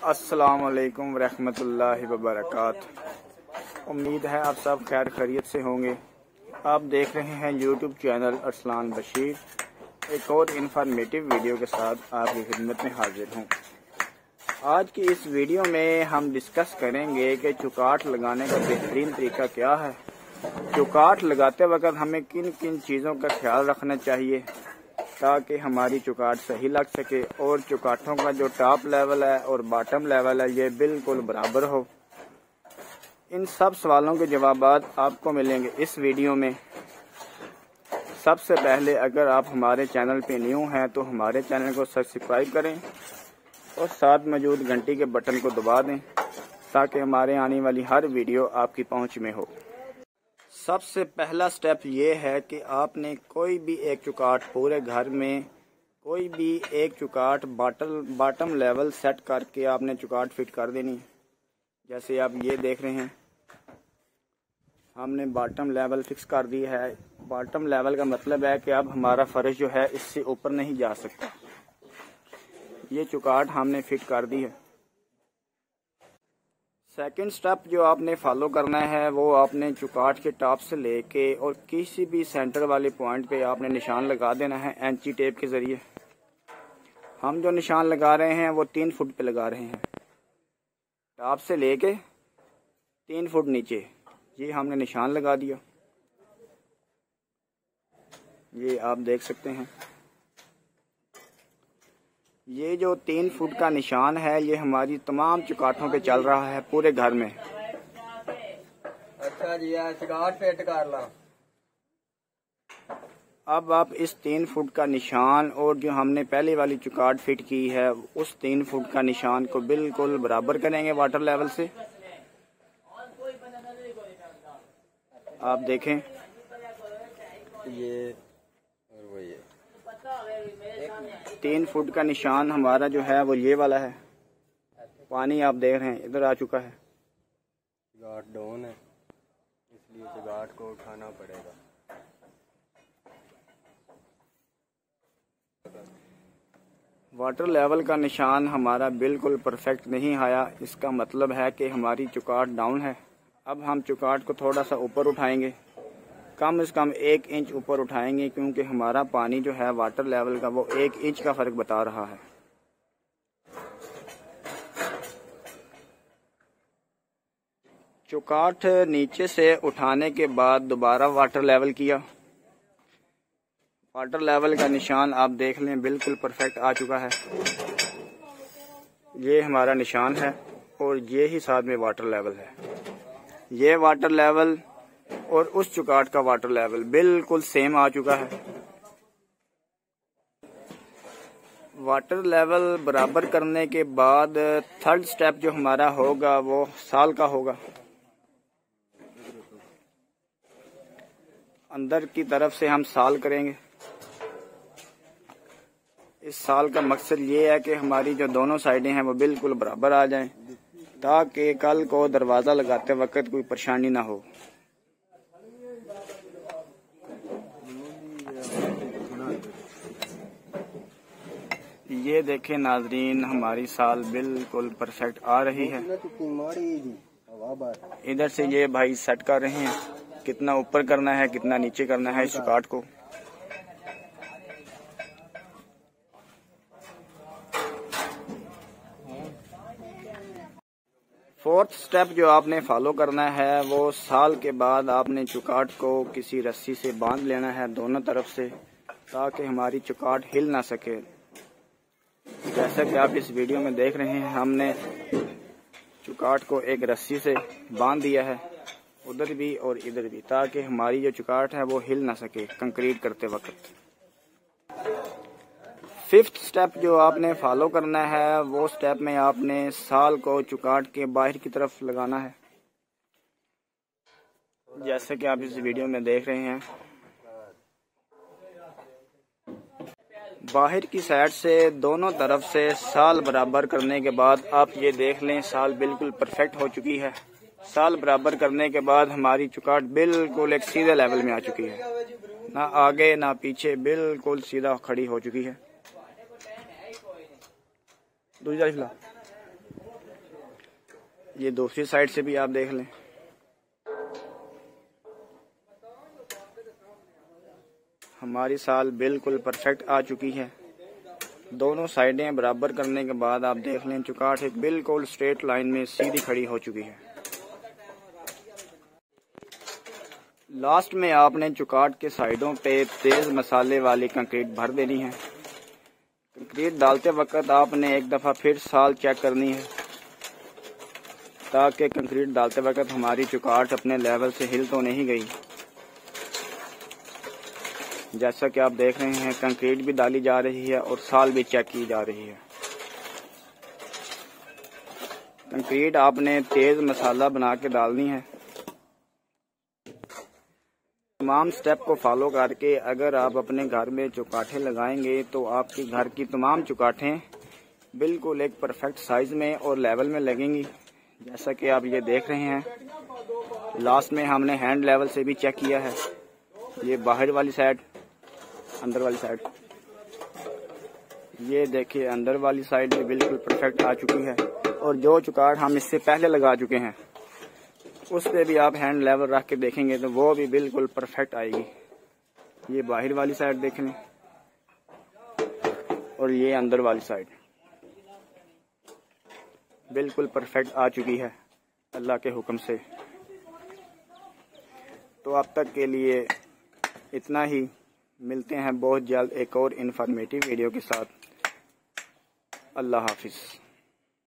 अस्सलामुअलैकुम रहमतुल्लाहि वबरकात। उम्मीद है आप सब खैर खैरियत से होंगे। आप देख रहे हैं यूट्यूब चैनल अरसलान बशीर, एक और इन्फॉर्मेटिव वीडियो के साथ आपकी खिदमत में हाजिर हूँ। आज की इस वीडियो में हम डिस्कस करेंगे कि चुकाट लगाने का बेहतरीन तरीका क्या है। चुकाट लगाते वक्त हमें किन किन चीज़ों का ख्याल रखना चाहिए ताकि हमारी चुकाट सही लग सके और चुकाटों का जो टॉप लेवल है और बॉटम लेवल है ये बिल्कुल बराबर हो। इन सब सवालों के जवाब आपको मिलेंगे इस वीडियो में। सबसे पहले अगर आप हमारे चैनल पे न्यू हैं तो हमारे चैनल को सब्सक्राइब करें और साथ मौजूद घंटी के बटन को दबा दें ताकि हमारे आने वाली हर वीडियो आपकी पहुंच में हो। सबसे पहला स्टेप ये है कि आपने कोई भी एक चुकाट पूरे घर में कोई भी एक चुकाट बॉटम लेवल सेट करके आपने चुकाट फिट कर देनी। जैसे आप ये देख रहे हैं हमने बॉटम लेवल फिक्स कर दी है। बॉटम लेवल का मतलब है कि अब हमारा फर्श जो है इससे ऊपर नहीं जा सकता। ये चुकाट हमने फिट कर दी है। सेकंड स्टेप जो आपने फॉलो करना है वो आपने चुकाट के टॉप से लेके और किसी भी सेंटर वाले पॉइंट पे आपने निशान लगा देना है एंची टेप के ज़रिए। हम जो निशान लगा रहे हैं वो 3 फुट पे लगा रहे हैं, टॉप से लेके 3 फुट नीचे ये हमने निशान लगा दिया। ये आप देख सकते हैं ये जो 3 फुट का निशान है ये हमारी तमाम चुकाटों पे चल रहा है पूरे घर में। अच्छा जी, चुकाट फिट कर ला। अब आप इस 3 फुट का निशान और जो हमने पहले वाली चुकाट फिट की है उस 3 फुट का निशान को बिल्कुल बराबर करेंगे वाटर लेवल से। आप देखें ये और वो ये 3 फुट का निशान हमारा जो है वो ये वाला है। पानी आप देख रहे हैं इधर आ चुका है। चुगाट डाउन है इसलिए चुगाट को उठाना पड़ेगा। वाटर लेवल का निशान हमारा बिल्कुल परफेक्ट नहीं आया, इसका मतलब है कि हमारी चुकाट डाउन है। अब हम चुकाट को थोड़ा सा ऊपर उठाएंगे, कम से कम 1 इंच ऊपर उठाएंगे क्योंकि हमारा पानी जो है वाटर लेवल का वो 1 इंच का फर्क बता रहा है। चुकाट नीचे से उठाने के बाद दोबारा वाटर लेवल किया। वाटर लेवल का निशान आप देख लें बिल्कुल परफेक्ट आ चुका है। ये हमारा निशान है और ये ही साथ में वाटर लेवल है। ये वाटर लेवल और उस चुकाट का वाटर लेवल बिल्कुल सेम आ चुका है। वाटर लेवल बराबर करने के बाद थर्ड स्टेप जो हमारा होगा वो साल का होगा। अंदर की तरफ से हम साल करेंगे। इस साल का मकसद ये है कि हमारी जो दोनों साइडें हैं वो बिल्कुल बराबर आ जाएं ताकि कल को दरवाज़ा लगाते वक्त कोई परेशानी ना हो। ये देखें नाजरीन हमारी साल बिल्कुल परफेक्ट आ रही है। इधर से ये भाई सेट कर रहे हैं कितना ऊपर करना है कितना नीचे करना है इस चुकाट को। फोर्थ स्टेप जो आपने फॉलो करना है वो साल के बाद आपने चुकाट को किसी रस्सी से बांध लेना है दोनों तरफ से ताकि हमारी चुकाट हिल ना सके। जैसा कि आप इस वीडियो में देख रहे हैं हमने चुकाट को एक रस्सी से बांध दिया है उधर भी और इधर भी ताकि हमारी जो चुकाट है वो हिल ना सके कंक्रीट करते वक्त। फिफ्थ स्टेप जो आपने फॉलो करना है वो स्टेप में आपने साल को चुकाट के बाहर की तरफ लगाना है। जैसे कि आप इस वीडियो में देख रहे हैं बाहर की साइड से दोनों तरफ से साल बराबर करने के बाद आप ये देख लें साल बिल्कुल परफेक्ट हो चुकी है। साल बराबर करने के बाद हमारी चुकाट बिल्कुल एक सीधे लेवल में आ चुकी है, ना आगे ना पीछे, बिल्कुल सीधा खड़ी हो चुकी है। दूसरी ये दूसरी साइड से भी आप देख लें। हमारी साल बिल्कुल परफेक्ट आ चुकी है। दोनों साइडें बराबर करने के बाद आप देख लें चुकाट एक बिल्कुल स्ट्रेट लाइन में सीधी खड़ी हो चुकी है। लास्ट में आपने चुकाट के साइडों पे तेज मसाले वाली कंक्रीट भर देनी है। कंक्रीट डालते वक्त आपने एक दफ़ा फिर साल चेक करनी है ताकि कंक्रीट डालते वक्त हमारी चुकाट अपने लेवल से हिल तो नहीं गई। जैसा कि आप देख रहे हैं कंक्रीट भी डाली जा रही है और साल भी चेक की जा रही है। कंक्रीट आपने तेज मसाला बना के डालनी है। तमाम स्टेप को फॉलो करके अगर आप अपने घर में चुकाटें लगाएंगे तो आपके घर की तमाम चुकाटें बिल्कुल एक परफेक्ट साइज में और लेवल में लगेंगी। जैसा कि आप ये देख रहे हैं लास्ट में हमने हैंड लेवल से भी चेक किया है। ये बाहर वाली साइड, अंदर वाली साइड, ये देखिए अंदर वाली साइड भी बिल्कुल परफेक्ट आ चुकी है। और जो चुकाट हम इससे पहले लगा चुके हैं उस पे भी आप हैंड लेवल रख के देखेंगे तो वो भी बिल्कुल परफेक्ट आएगी। ये बाहर वाली साइड देख लें और ये अंदर वाली साइड बिल्कुल परफेक्ट आ चुकी है अल्लाह के हुक्म से। तो अब तक के लिए इतना ही। मिलते हैं बहुत जल्द एक और इन्फॉर्मेटिव वीडियो के साथ। अल्लाह हाफिज़।